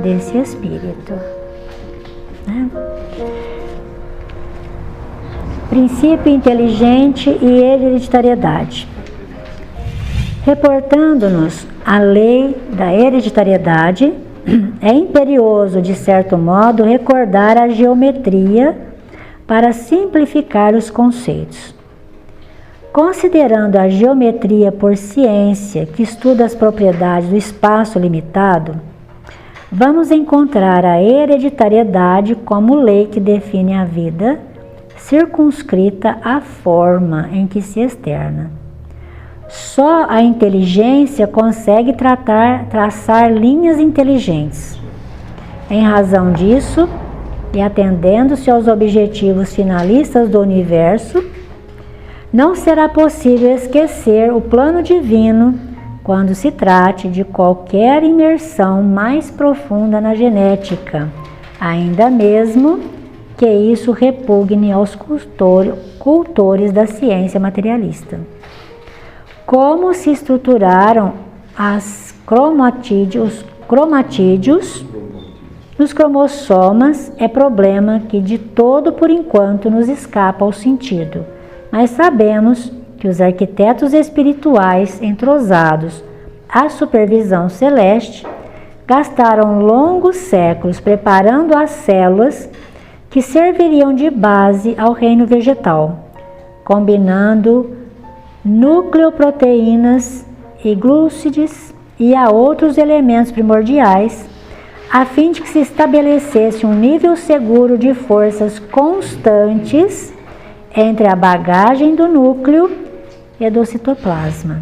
desse espírito, né? Princípio inteligente e hereditariedade. Reportando-nos à lei da hereditariedade, é imperioso, de certo modo, recordar a geometria para simplificar os conceitos. Considerando a geometria por ciência que estuda as propriedades do espaço limitado, vamos encontrar a hereditariedade como lei que define a vida, circunscrita à forma em que se externa. Só a inteligência consegue traçar linhas inteligentes. Em razão disso, e atendendo-se aos objetivos finalistas do universo, não será possível esquecer o plano divino quando se trate de qualquer imersão mais profunda na genética, ainda mesmo que isso repugne aos cultores da ciência materialista. Como se estruturaram os cromatídeos nos cromossomas é problema que de todo por enquanto nos escapa ao sentido, mas sabemos que os arquitetos espirituais entrosados à supervisão celeste gastaram longos séculos preparando as células que serviriam de base ao reino vegetal, combinando nucleoproteínas e glúcides e a outros elementos primordiais, a fim de que se estabelecesse um nível seguro de forças constantes entre a bagagem do núcleo e do citoplasma.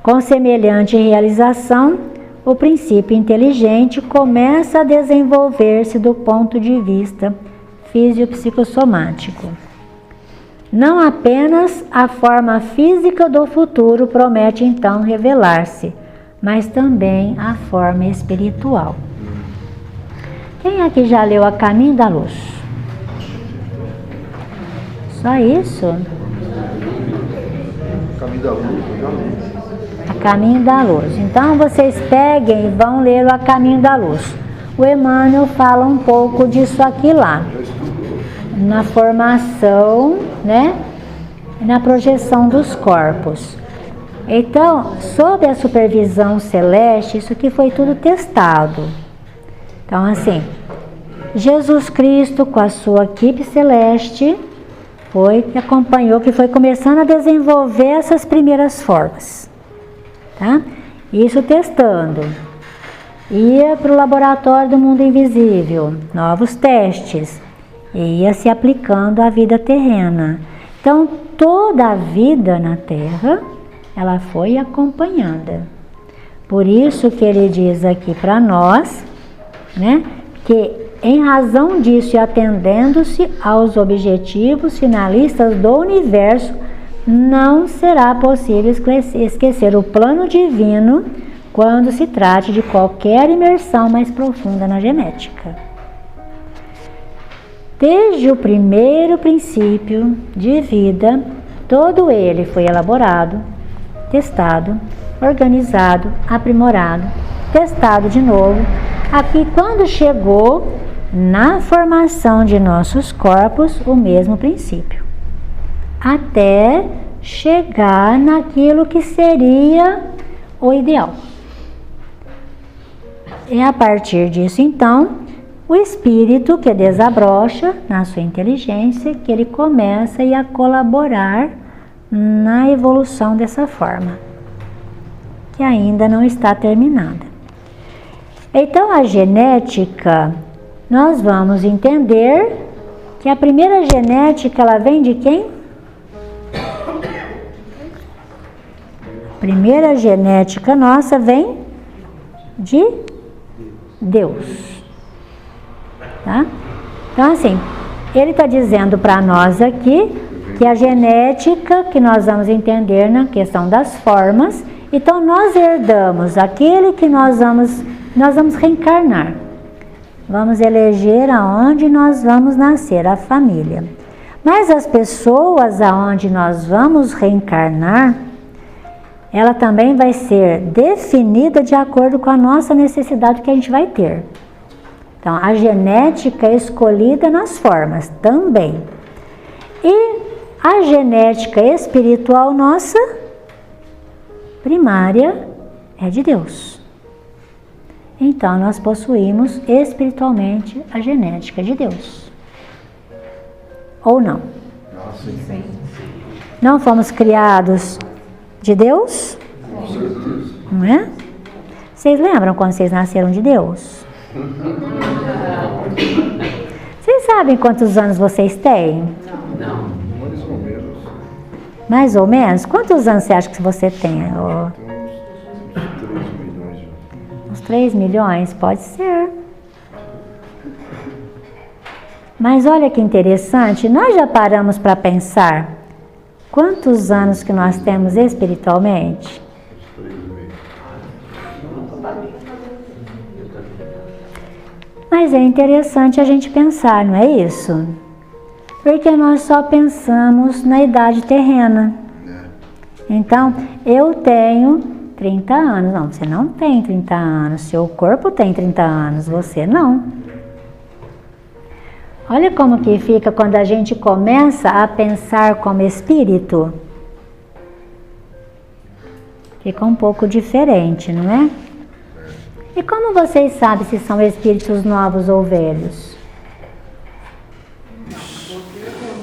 Com semelhante realização, o princípio inteligente começa a desenvolver-se do ponto de vista fisiopsicossomático. Não apenas a forma física do futuro promete então revelar-se, mas também a forma espiritual. Quem aqui já leu A Caminho da Luz? Só isso? Caminho da Luz, já li. A Caminho da Luz. Então vocês peguem e vão ler o A Caminho da Luz. O Emmanuel fala um pouco disso aqui lá. Na formação, né? Na projeção dos corpos. Então, sob a supervisão celeste, isso aqui foi tudo testado. Então, assim, Jesus Cristo com a sua equipe celeste que acompanhou, que foi começando a desenvolver essas primeiras formas, tá? Isso testando. Ia para o laboratório do mundo invisível, novos testes, e ia se aplicando à vida terrena. Então, toda a vida na Terra, ela foi acompanhada. Por isso que ele diz aqui para nós, né, que em razão disso e atendendo-se aos objetivos finalistas do universo, não será possível esquecer o plano divino quando se trate de qualquer imersão mais profunda na genética. Desde o primeiro princípio de vida, todo ele foi elaborado, testado, organizado, aprimorado, testado de novo, aqui quando chegou na formação de nossos corpos o mesmo princípio, até chegar naquilo que seria o ideal. E a partir disso, então, o espírito que desabrocha na sua inteligência, que ele começa a colaborar na evolução dessa forma, que ainda não está terminada. Então, a genética, nós vamos entender que a primeira genética, ela vem de quem? A primeira genética nossa vem de Deus. Tá? Então, assim, ele está dizendo para nós aqui que a genética que nós vamos entender na questão das formas, então nós herdamos aquele que nós vamos reencarnar. Vamos eleger aonde nós vamos nascer, a família. Mas as pessoas aonde nós vamos reencarnar, ela também vai ser definida de acordo com a nossa necessidade que a gente vai ter. Então, a genética é escolhida nas formas também. E a genética espiritual nossa, primária, é de Deus. Então, nós possuímos espiritualmente a genética de Deus. Ou não? Sim. Não fomos criados de Deus? Não é? Vocês lembram quando vocês nasceram de Deus? Vocês sabem quantos anos vocês têm? Mais ou menos. Mais ou menos? Quantos anos você acha que você tem? Ó, Tem uns 3 milhões já. uns 3 milhões? Pode ser. Mas olha que interessante, nós já paramos para pensar quantos anos que nós temos espiritualmente? 3,5. Mas é interessante a gente pensar, não é isso? Porque nós só pensamos na idade terrena. Então, eu tenho 30 anos. Não, você não tem 30 anos. Seu corpo tem 30 anos, você não. Olha como que fica quando a gente começa a pensar como espírito. Fica um pouco diferente, não é? E como vocês sabem se são espíritos novos ou velhos?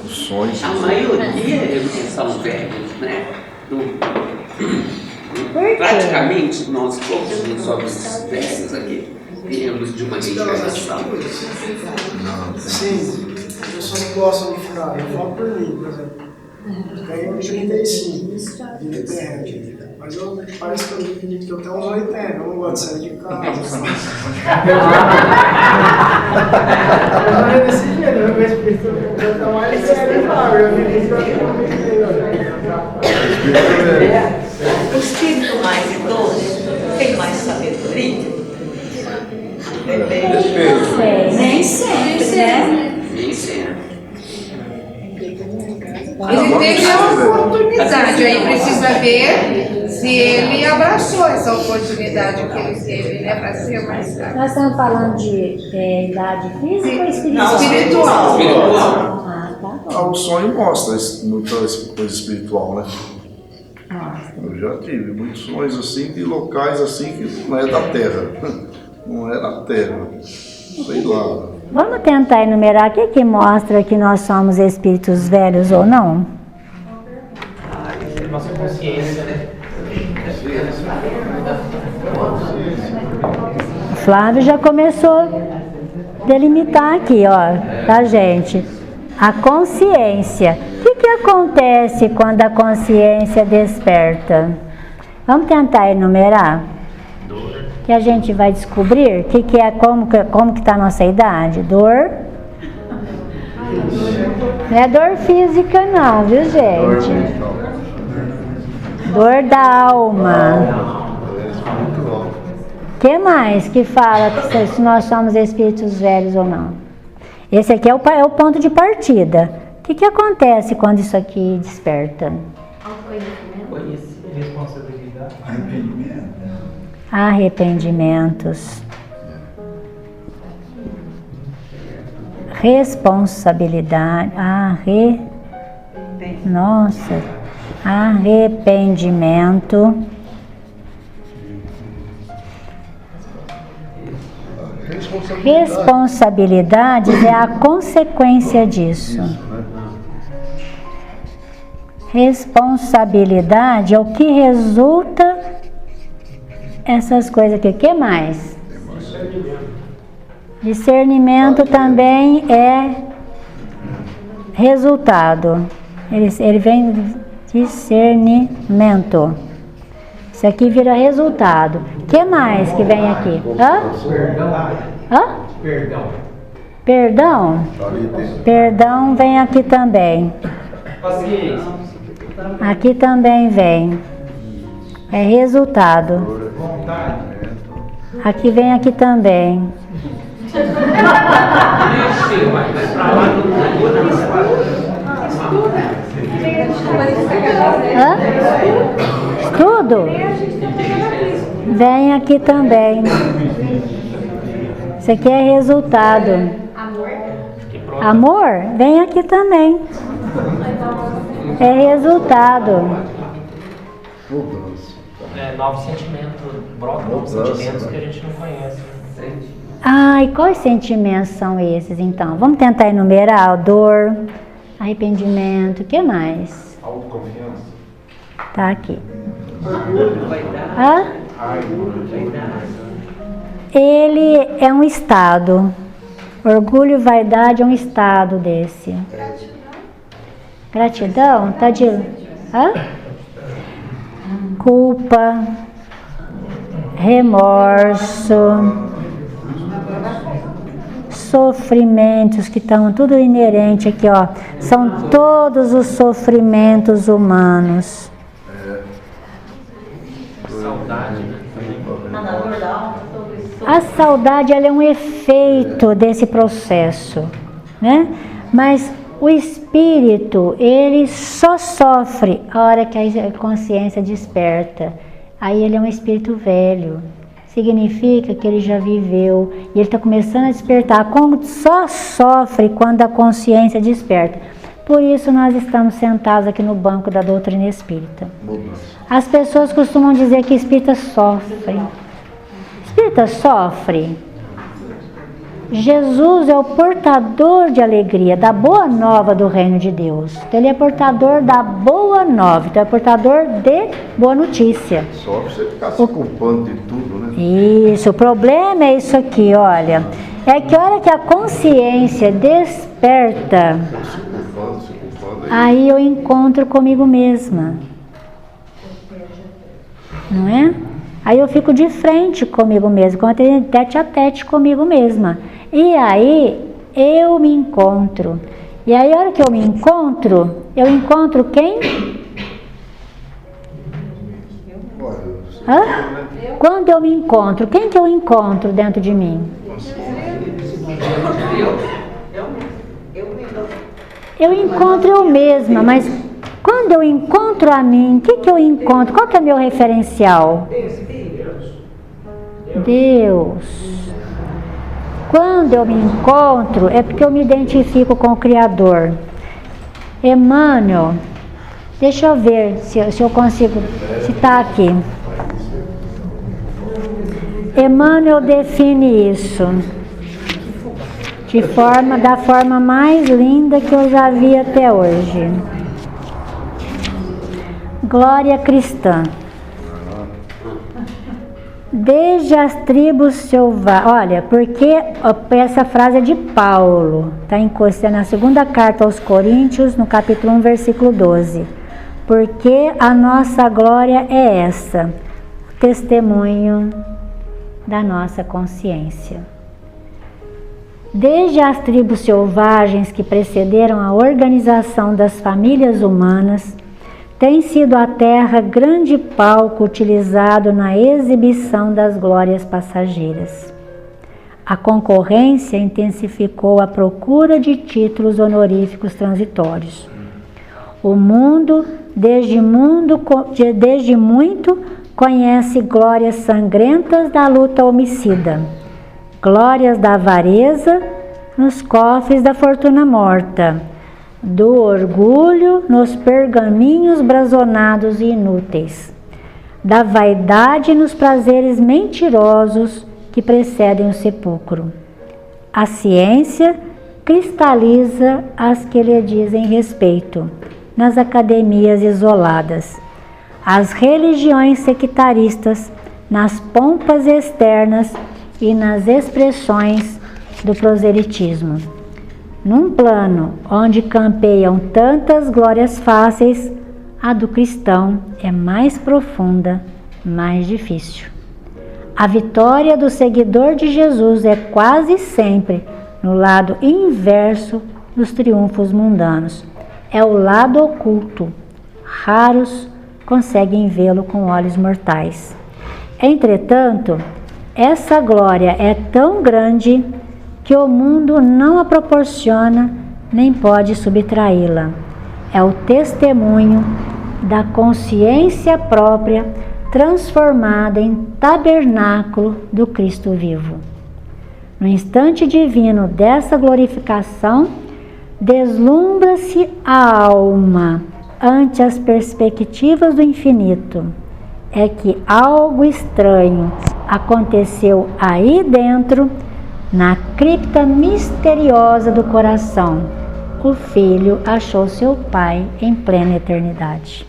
Sonhos. A maioria eles são velhos, né? Praticamente nós todos os homens velhos aqui viemos de uma reencarnação. Sim, as pessoas gostam de ficar. Eu falo por mim, por exemplo. Tenho 35 de terreno. Mas parece que eu tenho uns 80, eu não gosto de sair de casa. Eu não é desse jeito, eu vejo que eu estou mais sério, O espírito mais idoso tem mais sabedoria? Depende. Nem sempre, né? Nem sempre. Ele teve a oportunidade, aí precisa ver se ele abraçou essa oportunidade que ele teve, né, para ser mais tarde. Nós estamos falando de idade física ou espiritual? Espiritual. Espiritual. Ah, tá bom. O sonho mostra muita coisa espiritual, né? Nossa. Eu já tive muitos sonhos assim, de locais assim que não é da Terra. Não é da Terra. Sei lá. Vamos tentar enumerar o que mostra que nós somos espíritos velhos ou não? Nossa consciência, né? O Flávio já começou a delimitar aqui, ó, tá, gente? A consciência. O que acontece quando a consciência desperta? Vamos tentar enumerar? Que a gente vai descobrir como que está a nossa idade. Dor. Não é dor física não, viu, gente? Dor da alma. O que mais que fala se nós somos espíritos velhos ou não? Esse aqui é o ponto de partida. O que acontece quando isso aqui desperta? Responsabilidade. Arrependimentos. Responsabilidade. Arrependimento. Responsabilidade é a consequência disso. Responsabilidade é o que resulta essas coisas aqui. O que mais? Discernimento também é resultado. Ele vem de discernimento. Isso aqui vira resultado. O que mais que vem aqui? Perdão. Perdão? Perdão vem aqui também. Paciência. Aqui também vem. É resultado. Vontade. Aqui vem aqui também. Hã? Tudo? Vem aqui também. Isso aqui é resultado. Amor? Vem aqui também. É resultado. Novos sentimentos, brotam novos sentimentos que a gente não conhece. Ah, e quais sentimentos são esses então? Vamos tentar enumerar: dor, arrependimento, o que mais? Autoconfiança. Tá aqui. Hã? Ele é um estado. Orgulho e vaidade é um estado desse. Gratidão? Tá de... Hã? Culpa, remorso, sofrimentos que estão tudo inerente aqui, ó. São todos os sofrimentos humanos. Saudade, né? A saudade, ela é um efeito desse processo, né? Mas o espírito, ele só sofre a hora que a consciência desperta. Aí ele é um espírito velho. Significa que ele já viveu e ele está começando a despertar. Como só sofre quando a consciência desperta. Por isso nós estamos sentados aqui no banco da doutrina espírita. As pessoas costumam dizer que espírita sofre. Espírita sofre. Jesus é o portador de alegria, da boa nova do reino de Deus. Então, ele é portador da boa nova, então é portador de boa notícia. Só você ficar se culpando de tudo, né? Isso, o problema é isso aqui, olha. É que a hora que a consciência desperta, Se culpando. aí eu encontro comigo mesma. Não é? Aí eu fico de frente comigo mesma, tete a tete comigo mesma. E aí eu me encontro. E aí a hora que eu encontro quem? Hã? Quando eu me encontro, quem que eu encontro dentro de mim? Eu encontro eu mesma, mas quando eu encontro a mim, o que eu encontro? Qual que é o meu referencial? Deus. Quando eu me encontro, é porque eu me identifico com o Criador. Emmanuel, deixa eu ver se eu consigo, se está aqui. Emmanuel define isso da forma mais linda que eu já vi até hoje. Glória cristã. Desde as tribos selvagens. Olha, porque essa frase é de Paulo, está na segunda carta aos Coríntios, no capítulo 1, versículo 12. Porque a nossa glória é essa, o testemunho da nossa consciência. Desde as tribos selvagens que precederam a organização das famílias humanas, tem sido a terra grande palco utilizado na exibição das glórias passageiras. A concorrência intensificou a procura de títulos honoríficos transitórios. O mundo, desde muito, conhece glórias sangrentas da luta homicida, glórias da avareza nos cofres da fortuna morta, do orgulho nos pergaminhos brazonados e inúteis, da vaidade nos prazeres mentirosos que precedem o sepulcro. A ciência cristaliza as que lhe dizem respeito nas academias isoladas, as religiões sectaristas nas pompas externas e nas expressões do proselitismo. Num plano onde campeiam tantas glórias fáceis, a do cristão é mais profunda, mais difícil. A vitória do seguidor de Jesus é quase sempre no lado inverso dos triunfos mundanos. É o lado oculto. Raros conseguem vê-lo com olhos mortais. Entretanto, essa glória é tão grande que o mundo não a proporciona nem pode subtraí-la. é o testemunho da consciência própria transformada em tabernáculo do Cristo vivo. No instante divino dessa glorificação, deslumbra-se a alma ante as perspectivas do infinito. É que algo estranho aconteceu aí dentro, na cripta misteriosa do coração. O filho achou seu pai em plena eternidade.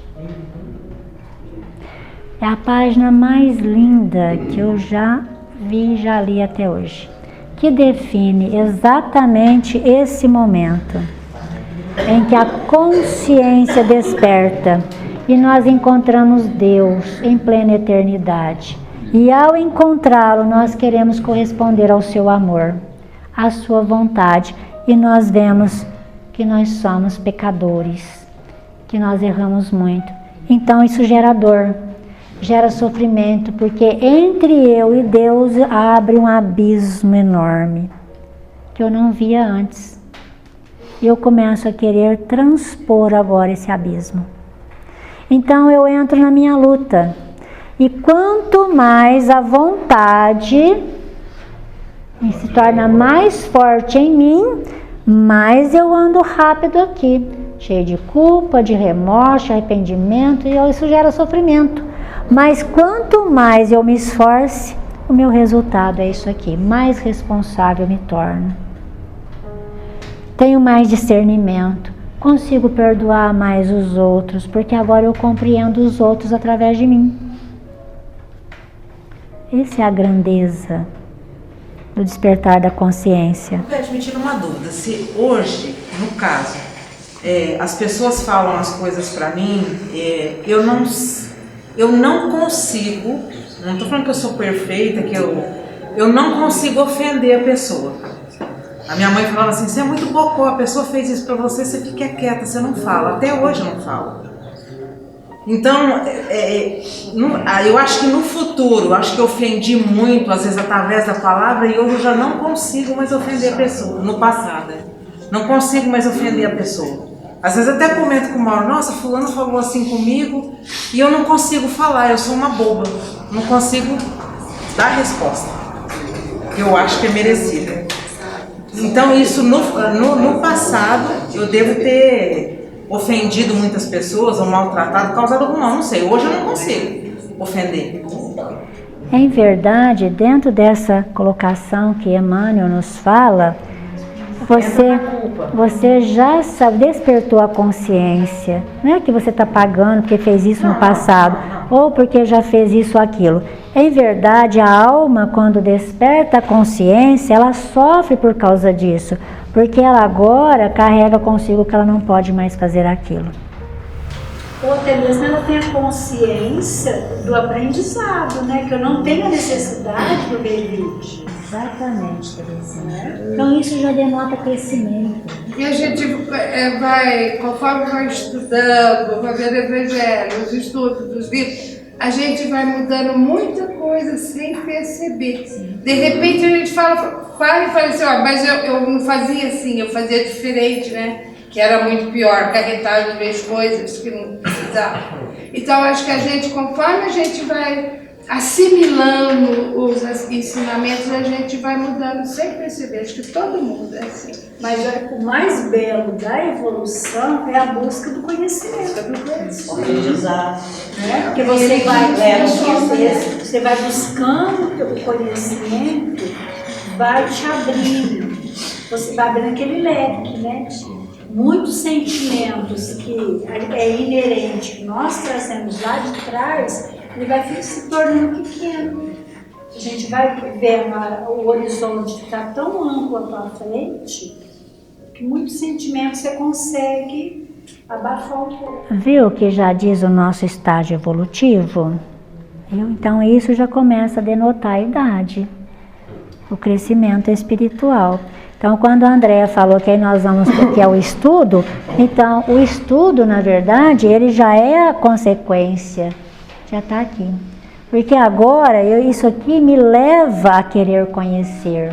É a página mais linda que eu já vi e já li até hoje, que define exatamente esse momento em que a consciência desperta e nós encontramos Deus em plena eternidade. E ao encontrá-lo, nós queremos corresponder ao seu amor, à sua vontade, e nós vemos que nós somos pecadores, que nós erramos muito. Então isso gera dor, gera sofrimento, porque entre eu e Deus abre um abismo enorme, que eu não via antes. E eu começo a querer transpor agora esse abismo. Então eu entro na minha luta. E quanto mais a vontade se torna mais forte em mim, mais eu ando rápido aqui, cheio de culpa, de remorso, arrependimento, e isso gera sofrimento. Mas quanto mais eu me esforce, o meu resultado é isso aqui, mais responsável me torno. Tenho mais discernimento, consigo perdoar mais os outros, porque agora eu compreendo os outros através de mim. Essa é a grandeza do despertar da consciência. Me tira uma dúvida, se hoje, no caso, as pessoas falam as coisas para mim, eu não consigo, não estou falando que eu sou perfeita, que eu não consigo ofender a pessoa. A minha mãe falava assim, você é muito bocó, a pessoa fez isso para você, você fica quieta, você não fala. Até hoje eu não falo. Então, eu acho que no futuro, acho que eu ofendi muito, às vezes através da palavra, e hoje eu já não consigo mais ofender a pessoa. No passado, não consigo mais ofender a pessoa. Às vezes até comento com o Mauro, nossa, fulano falou assim comigo, e eu não consigo falar, eu sou uma boba. Não consigo dar resposta, que eu acho que é merecida. Então isso no passado, eu devo ter ofendido muitas pessoas ou maltratado, causado algum mal, não sei. Hoje eu não consigo ofender. Em verdade, dentro dessa colocação que Emmanuel nos fala, você já despertou a consciência. Não é que você está pagando porque fez isso no passado, ou porque já fez isso ou aquilo. Em verdade, a alma, quando desperta a consciência, ela sofre por causa disso, porque ela agora carrega consigo que ela não pode mais fazer aquilo. Ou até mesmo ela tem a consciência do aprendizado, né? Que eu não tenho a necessidade do revídeo. Exatamente, Terezinha. Então isso já denota crescimento. E a gente vai, conforme vai estudando, vai vendo o Evangelho, os estudos dos livros, a gente vai mudando muita coisa sem perceber. De repente a gente para e fala assim, mas eu não fazia assim, eu fazia diferente, né? Que era muito pior, carretar de vez coisas que não precisava. Então acho que a gente, conforme a gente vai assimilando os ensinamentos, a gente vai mudando sem perceber. Acho que todo mundo é assim. Mas o mais belo da evolução é a busca do conhecimento, do aprendizado. Porque você vai buscando o conhecimento, vai te abrindo, você vai abrindo aquele leque, né? Muitos sentimentos que é inerente, que nós trazemos lá de trás, ele vai se tornando pequeno. A gente vai vendo o horizonte que está tão amplo à tua frente, que muitos sentimentos você consegue abafar um pouco. Viu que já diz o nosso estágio evolutivo? Então isso já começa a denotar a idade, o crescimento espiritual. Então, quando a Andréa falou que aí nós vamos, que é o estudo, então o estudo, na verdade, ele já é a consequência, já está aqui. Porque agora, isso aqui me leva a querer conhecer.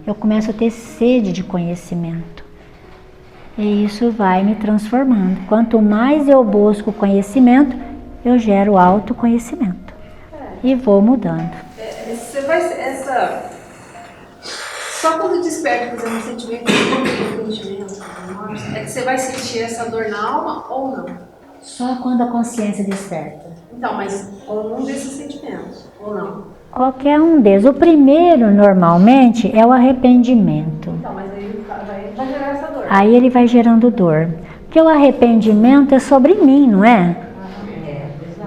Eu começo a ter sede de conhecimento. E isso vai me transformando. Quanto mais eu busco conhecimento, eu gero autoconhecimento. E vou mudando. Você vai só quando desperta, por exemplo, um sentimento é que você vai sentir essa dor na alma ou não? Só quando a consciência desperta. Então, mas algum desses sentimentos, ou não? Qualquer um deles. O primeiro, normalmente, é o arrependimento. Então, mas aí vai gerar essa dor. Aí ele vai gerando dor. Porque o arrependimento é sobre mim, não é?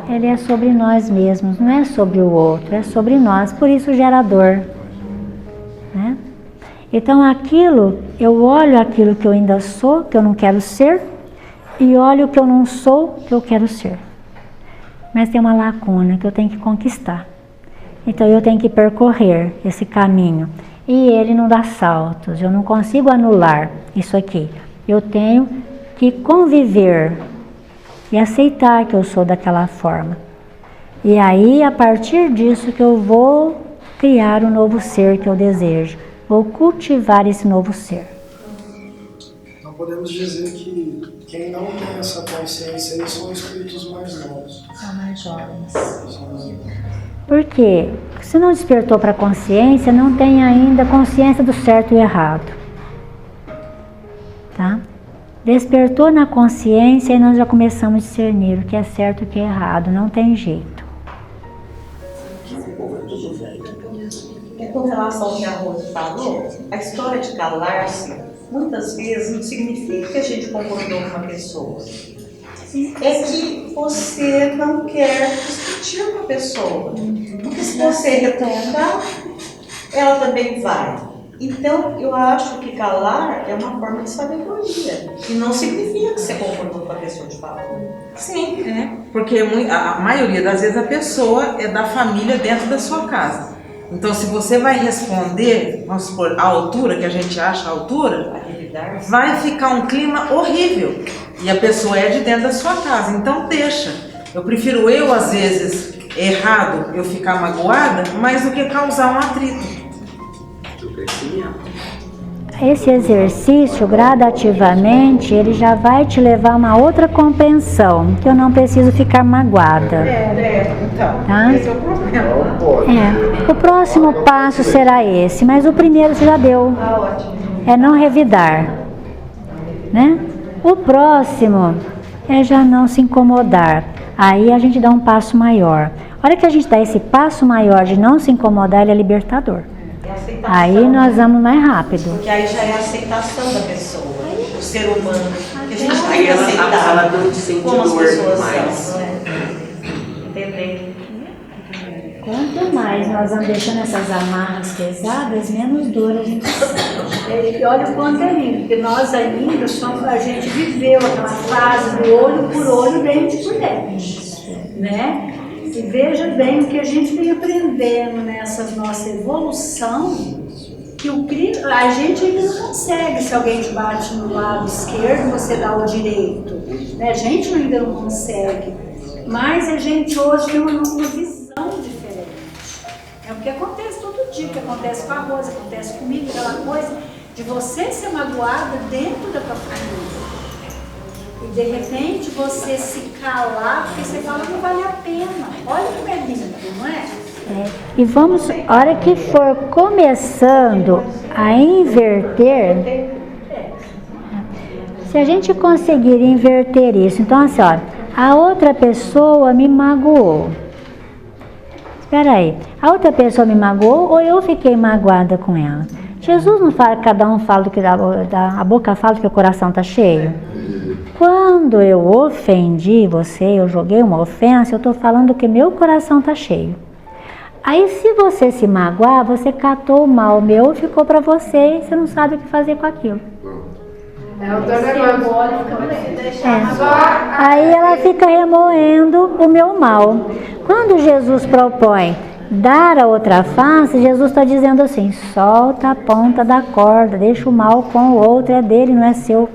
Ele é sobre nós mesmos, não é sobre o outro, é sobre nós. Por isso gera dor. Né? Então eu olho aquilo que eu ainda sou, que eu não quero ser, e olho o que eu não sou, que eu quero ser. Mas tem uma lacuna que eu tenho que conquistar. Então eu tenho que percorrer esse caminho. E ele não dá saltos, eu não consigo anular isso aqui. Eu tenho que conviver e aceitar que eu sou daquela forma. E aí, a partir disso que eu vou criar o novo ser que eu desejo. Vou cultivar esse novo ser. Então podemos dizer que quem não tem essa consciência aí são espíritos mais novos. São mais jovens. Porque se não despertou para a consciência, não tem ainda consciência do certo e errado. Tá? Despertou na consciência e nós já começamos a discernir o que é certo e o que é errado. Não tem jeito. Com relação ao que a Rose falou, a história de calar-se, muitas vezes não significa que a gente concordou com uma pessoa. É que você não quer discutir com a pessoa. Porque se você retornar, ela também vai. Então, eu acho que calar é uma forma de sabedoria. E não significa que você concordou com a pessoa de falar. Sim, porque a maioria das vezes a pessoa é da família dentro da sua casa. Então, se você vai responder, vamos supor, a altura, que a gente acha a altura, vai ficar um clima horrível. E a pessoa é de dentro da sua casa, então deixa. Eu prefiro às vezes, errado, eu ficar magoada, mais do que causar um atrito. Esse exercício, gradativamente, ele já vai te levar a uma outra compreensão, que eu não preciso ficar magoada. Então, tá? esse é o problema. O próximo passo será esse, mas o primeiro você já deu. É não revidar. Né? O próximo é já não se incomodar. Aí a gente dá um passo maior. A hora que a gente dá esse passo maior de não se incomodar, ele é libertador. Aí nós vamos mais rápido. Porque aí já é a aceitação da pessoa, o ser humano, que a gente tem Aí que ela aceitar não sente como as dor pessoas mais. são. Entendeu? Quanto mais nós vamos deixando essas amarras pesadas, menos dor a gente sente. E olha o quanto é lindo, porque nós ainda somos, a gente viveu aquela fase do olho por olho, dente por dente, né? E veja bem o que a gente vem aprendendo nessa nossa evolução, que a gente ainda não consegue, se alguém te bate no lado esquerdo, você dá o direito, né? A gente ainda não consegue, mas a gente hoje tem uma visão diferente. É o que acontece todo dia, o que acontece com a Rosa, acontece comigo, aquela coisa de você ser magoada dentro da tua família. E de repente você se calar, porque você fala, não vale a pena. Olha como é lindo, não é? E vamos, a hora que for começando a inverter, se a gente conseguir inverter isso, então assim, ó, a outra pessoa me magoou. Espera aí, a outra pessoa me magoou ou eu fiquei magoada com ela? Jesus não fala, cada um fala do que a boca fala do que o coração está cheio. Quando eu ofendi você, eu joguei uma ofensa, eu estou falando que meu coração está cheio. Aí se você se magoar, você catou o mal meu e ficou para você e você não sabe o que fazer com aquilo. Aí ela fica remoendo o meu mal. Quando Jesus propõe dar a outra face, Jesus está dizendo assim, solta a ponta da corda, deixa o mal com o outro, é dele, não é seu.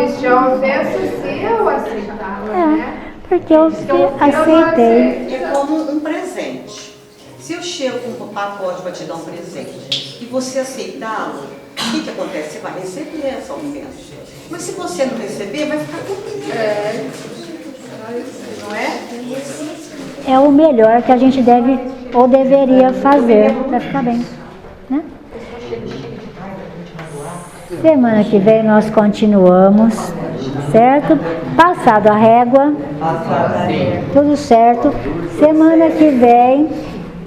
Existe a ofensa se eu aceitar, né? Porque eu aceitei. É como um presente. Se eu chego com um pacote para te dar um presente e você aceitá-lo, o que acontece? Você vai receber essa aumento. Mas se você não receber, vai ficar tudo. Não é? É o melhor que a gente deve ou deveria fazer para ficar bem, né? Semana que vem nós continuamos, certo? Passado a régua, tudo certo. Semana que vem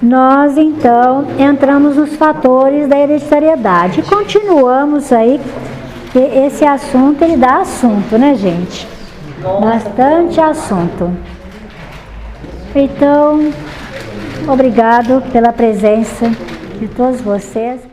nós então entramos nos fatores da hereditariedade. Continuamos aí, que esse assunto ele dá assunto, né, gente? Bastante assunto. Então, obrigado pela presença de todos vocês.